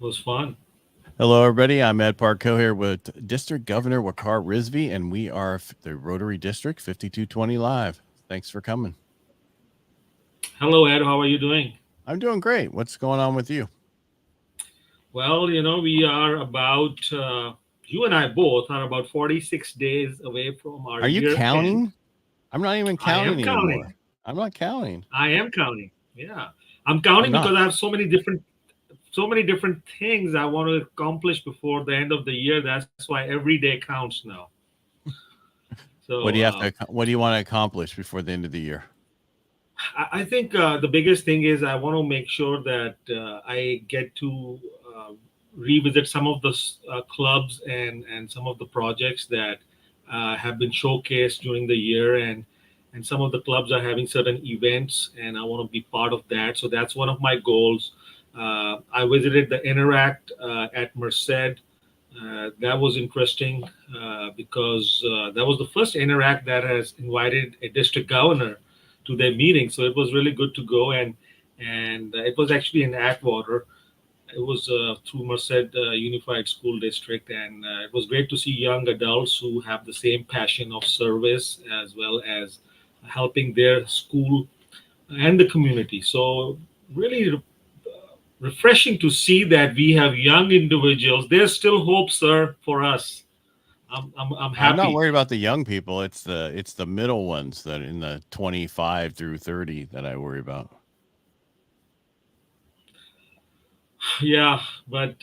was fun. Hello, everybody. I'm Ed Parcaut here with District Governor Waqar Rizvi, and we are the Rotary District 5220 Live. Thanks for coming. Hello, Ed. How are you doing? I'm doing great. What's going on with you? Well, we are you and I both are about 46 days away from our Are you year end. counting? I'm not even I am counting counting. anymore. I'm not counting. I am counting. Yeah. I'm I'm counting not. because I have so many different things I want to accomplish before the end of the year. That's why every day counts now. So, What do you want to accomplish before the end of the year? I think the biggest thing is I want to make sure that I get to uh, revisit some of the clubs and some of the projects that have been showcased during the year, and some of the clubs are having certain events, and I want to be part of that. So that's one of my goals. I visited the Interact at Merced. That was interesting because that was the first Interact that has invited a district governor to their meeting. So it was really good to go, and it was actually in Atwater. It was through Merced Unified School District, and it was great to see young adults who have the same passion of service as well as helping their school and the community. So really refreshing to see that we have young individuals. There's still hope, sir, for us. I'm I'm not happy. worried about the young people. It's the middle ones that in the 25 through 30 that I worry about. Yeah, but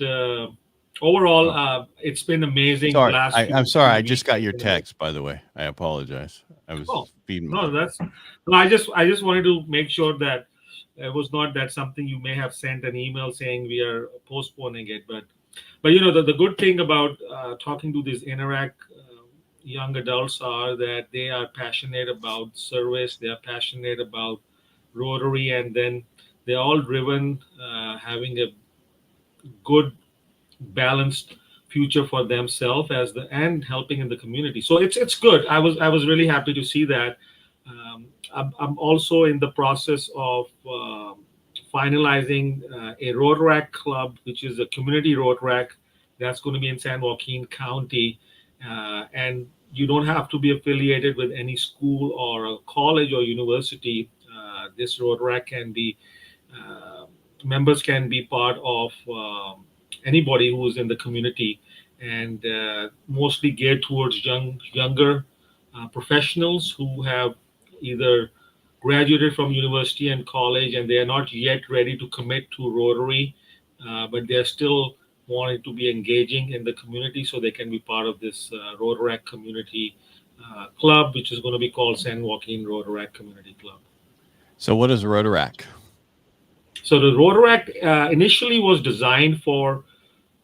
overall, Oh, it's been amazing. sorry. Last I'm few sorry. few I just weeks, got it's your been amazing. text, by the way. I apologize. I was Oh feeding. no, that's no. I just wanted to make sure that it was not that something you may have sent an email saying we are postponing it, but the good thing about talking to these Interact young adults are that they are passionate about service. They are passionate about Rotary, and then they're all driven, having a good balanced future for themselves as the and helping in the community. So it's good. I was really happy to see that. I'm also in the process of finalizing a road rack club, which is a community road rack that's going to be in San Joaquin County, and you don't have to be affiliated with any school or a college or university. This road rack can be uh, members can be part of anybody who is in the community, and mostly geared towards younger professionals who have either graduated from university and college, and they are not yet ready to commit to Rotary, but they are still wanting to be engaging in the community, so they can be part of this Rotaract community club, which is going to be called San Joaquin Rotaract Community Club. So, what is Rotaract? So the Rotaract initially was designed for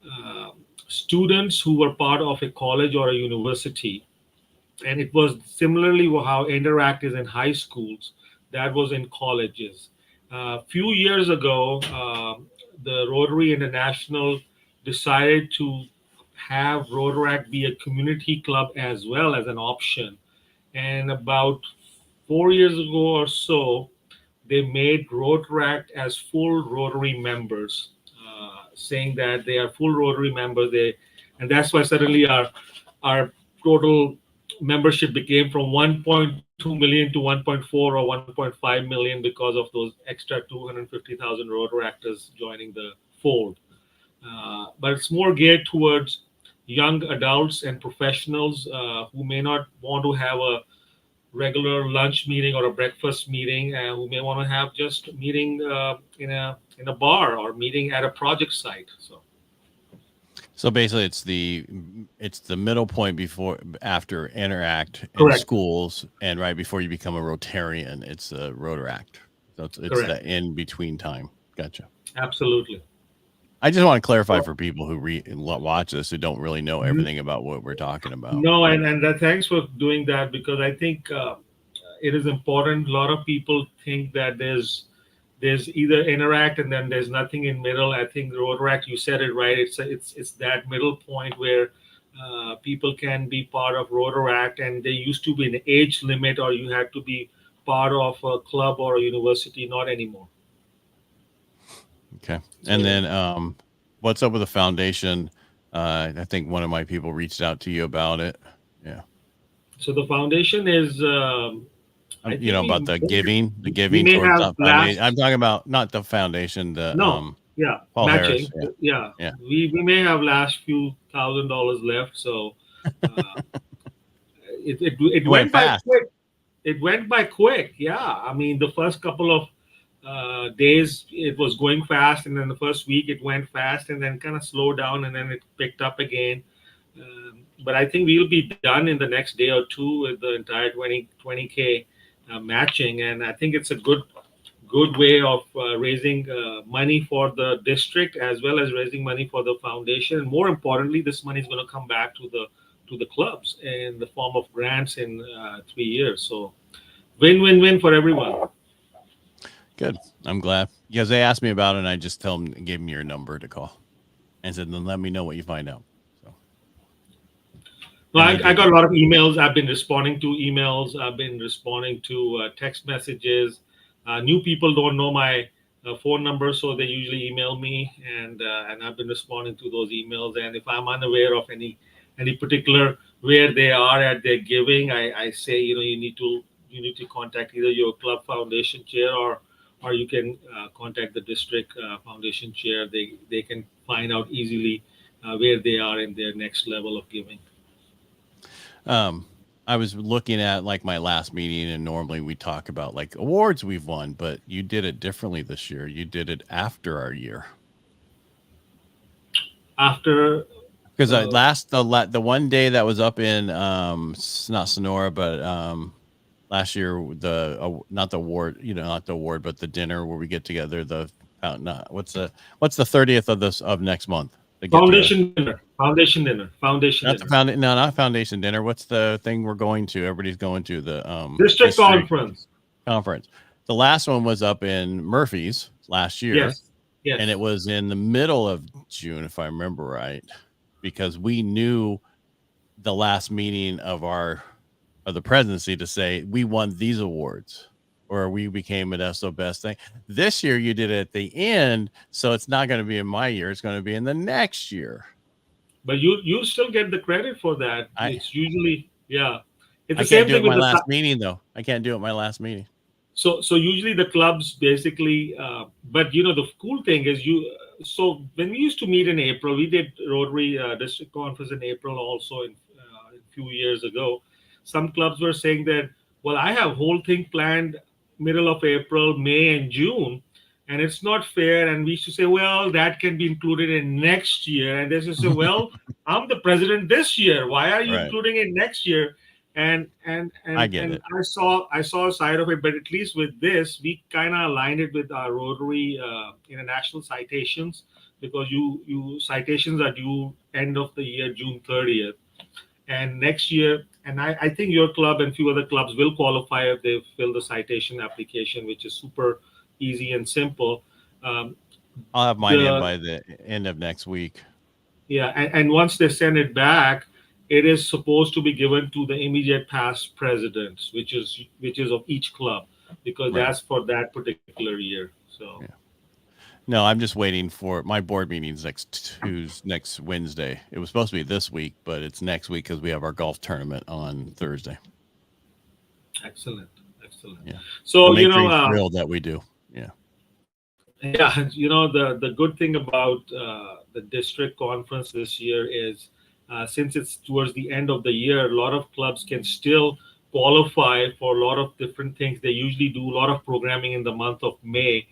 uh, students who were part of a college or a university, and it was similarly how Interact is in high schools. That was in colleges. A few years ago, the Rotary International decided to have Rotaract be a community club as well as an option. And about 4 years ago or so, they made Rotaract as full Rotary members, saying that they are full Rotary members. And that's why suddenly our total membership became from 1.2 million to 1.4 or 1.5 million because of those extra 250,000 Rotaractors joining the fold. But it's more geared towards young adults and professionals who may not want to have a regular lunch meeting or a breakfast meeting, who may want to have just a meeting in a bar or meeting at a project site. So So basically, it's the middle point before after interact in correct, schools, and right before you become a Rotarian, it's a Rotaract. So it's correct, the in between time. Gotcha. absolutely. I just want to clarify So, for people who watch this who don't really know everything about what we're talking about. no, and thanks for doing that because I think it is important. A lot of people think that there's either Interact and then there's nothing in middle. I think Rotaract, you said it right. It's that middle point where people can be part of Rotaract, and there used to be an age limit, or you had to be part of a club or a university. Not anymore. Okay. And So then What's up with the foundation? I think one of my people reached out to you about it. Yeah. So the foundation is, I You think know about the we giving may towards have the foundation. I'm last talking about not the foundation, the no, yeah, Paul Harris. matching. Yeah. Yeah, Yeah. we may have last few $1,000 left. So uh, it It went went by fast. quick. It went by quick. Yeah, I mean the first couple of days it was going fast, and then the first week it went fast, and then kind of slowed down, and then it picked up again. But I think we'll be done in the next day or two with the entire 20K matching, and I think it's a good way of raising money for the district as well as raising money for the foundation. And more importantly, this money is going to come back to the clubs in the form of grants in 3 years. So win-win-win for everyone. Good. I'm glad because they asked me about it, and I just gave them your number to call, and said, "Then let me know what you find out." So, No, and they I did. got a lot of emails. I've been responding to emails. I've been responding to text messages. New people don't know my phone number, so they usually email me, and I've been responding to those emails. And if I'm unaware of any particular where they are at their giving, I say you need to contact either your club foundation chair or you can contact the district foundation chair. They can find out easily where they are in their next level of giving. Um, I was looking at like my last meeting, and normally we talk about like awards we've won, but you did it differently this year. You did it after our year After because uh, the one day that was up in not Sonora, but last year not the award, not the award, but the dinner where we get together. What's the 30th of this of next month? The get together. foundation Not the dinner, found no, not foundation dinner. What's the thing we're going to? Everybody's going to the district district conference. conference. The last one was up in Murphy's last year, Yes, and it yes. was in the middle of June, if I remember right, because we knew the last meeting of the presidency to say we won these awards or we became Modesto best thing. This year you did it at the end, so it's not going to be in my year, it's going to be in the next year. But you still get the credit for that. I It's usually yeah. It's I the can't same do it thing at my with the last meeting though. I can't do it at my last meeting. so usually the clubs basically. But the cool thing is So when we used to meet in April, we did Rotary District Conference in April also a few years ago. Some clubs were saying that, well, I have whole thing planned middle of April, May, and June, and it's not fair. And we used to say, well, that can be included in next year. And they used to say, well, I'm the president this year. Why are you Right. including it next year? And and I and get and it. I saw a side of it, but at least with this, we kind of aligned it with our Rotary international citations because you citations are due end of the year, June 30th, and next year. And I think your club and few other clubs will qualify if they fill the citation application, which is super easy and simple. Um, I'll have mine in the by the end of next week. Yeah, and once they send it back, it is supposed to be given to the immediate past presidents, which is of each club, because Right. that's for that particular year. So Yeah. No, I'm just waiting for my board meetings next Wednesday. It was supposed to be this week, but it's next week because we have our golf tournament on Thursday. excellent, excellent. Yeah. So So make sure you're thrilled that we do. Yeah. yeah, the good thing about the district conference this year is since it's towards the end of the year, a lot of clubs can still qualify for a lot of different things. They usually do a lot of programming in the month of May.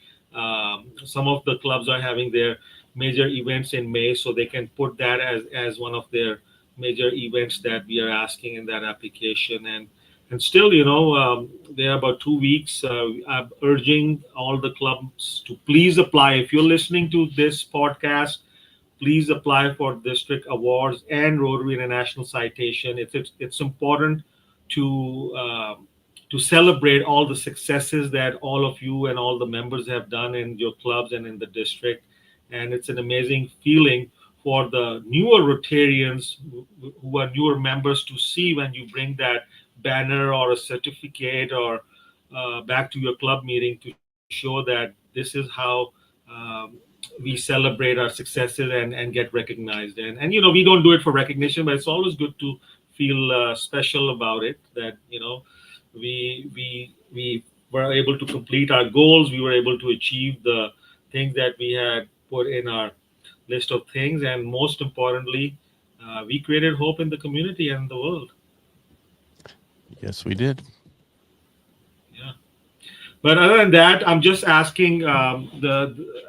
Some of the clubs are having their major events in May, so they can put that as one of their major events that we are asking in that application. And still, there are about 2 weeks. I'm urging all the clubs to please apply. If you're listening to this podcast, please apply for district awards and Rotary International Citation. It's important to to celebrate all the successes that all of you and all the members have done in your clubs and in the district. And it's an amazing feeling for the newer Rotarians who are newer members to see when you bring that banner or a certificate or back to your club meeting to show that this is how we celebrate our successes and get recognized. And we don't do it for recognition, but it's always good to feel special about it. That we were able to complete our goals. We were able to achieve the things that we had put in our list of things, and most importantly, we created hope in the community and the world. Yes, we did. Yeah. But other than that, I'm just asking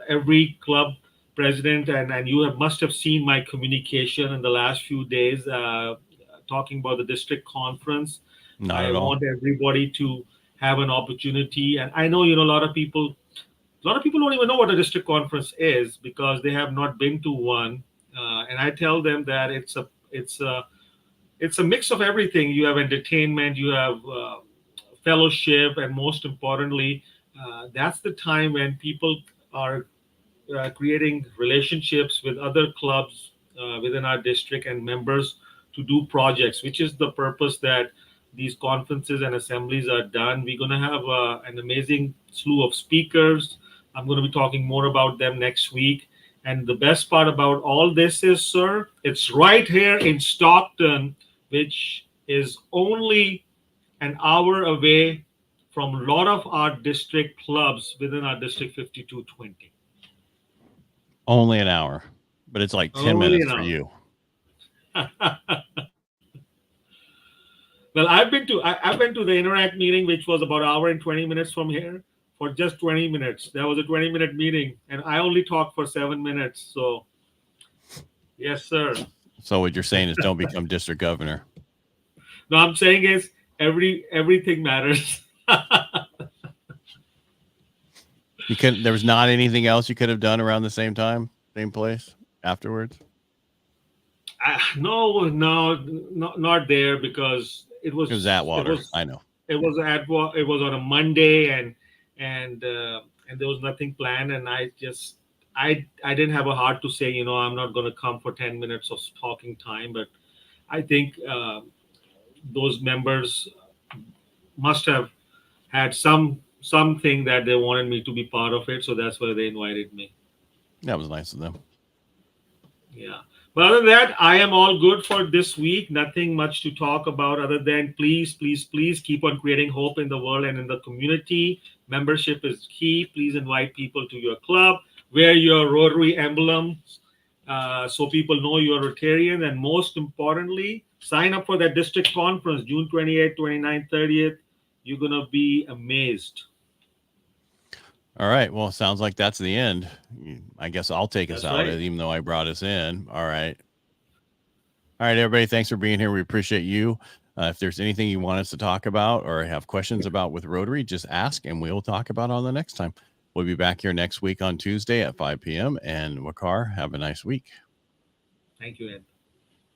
every club president, and you must have seen my communication in the last few days talking about the district conference. Not I at all. want everybody to have an opportunity, and I know a lot of people don't even know what a district conference is because they have not been to one. And I tell them that it's a mix of everything. You have entertainment, you have fellowship, and most importantly, that's the time when people are creating relationships with other clubs within our district and members to do projects, which is the purpose that these conferences and assemblies are done. We're going to have an amazing slew of speakers. I'm going to be talking more about them next week. And the best part about all this is, sir, it's right here in Stockton, which is only an hour away from a lot of our district clubs within our District 5220. Only an hour, but it's like 10 Only minutes an for hour. you. Well, I've been to the Interact meeting, which was about an hour and 20 minutes from here, for just 20 minutes. That was a 20-minute meeting, and I only talked for 7 minutes. So, yes, sir. So what you're saying is don't become district governor. No, I'm saying is everything matters. There was not anything else you could have done around the same time, same place afterwards? No, not there because it was Atwater. I know. It was it was on a Monday, and there was nothing planned, and I didn't have a heart to say, I'm not going to come for 10 minutes of talking time, but I think those members must have had something that they wanted me to be part of it, so that's why they invited me. That was nice of them. Yeah. But other than that, I am all good for this week. Nothing much to talk about other than please keep on creating hope in the world and in the community. Membership is key. Please invite people to your club. Wear your Rotary emblems so people know you're Rotarian. And most importantly, sign up for that district conference, June 28th, 29th, 30th. You're going to be amazed. All right. Well, it sounds like that's the end. I guess I'll take us out, right. Even though I brought us in. All right. All right, everybody. Thanks for being here. We appreciate you. If there's anything you want us to talk about or have questions about with Rotary, just ask and we'll talk about it on the next time. We'll be back here next week on Tuesday at 5 p.m. And Waqar, have a nice week. Thank you, Ed.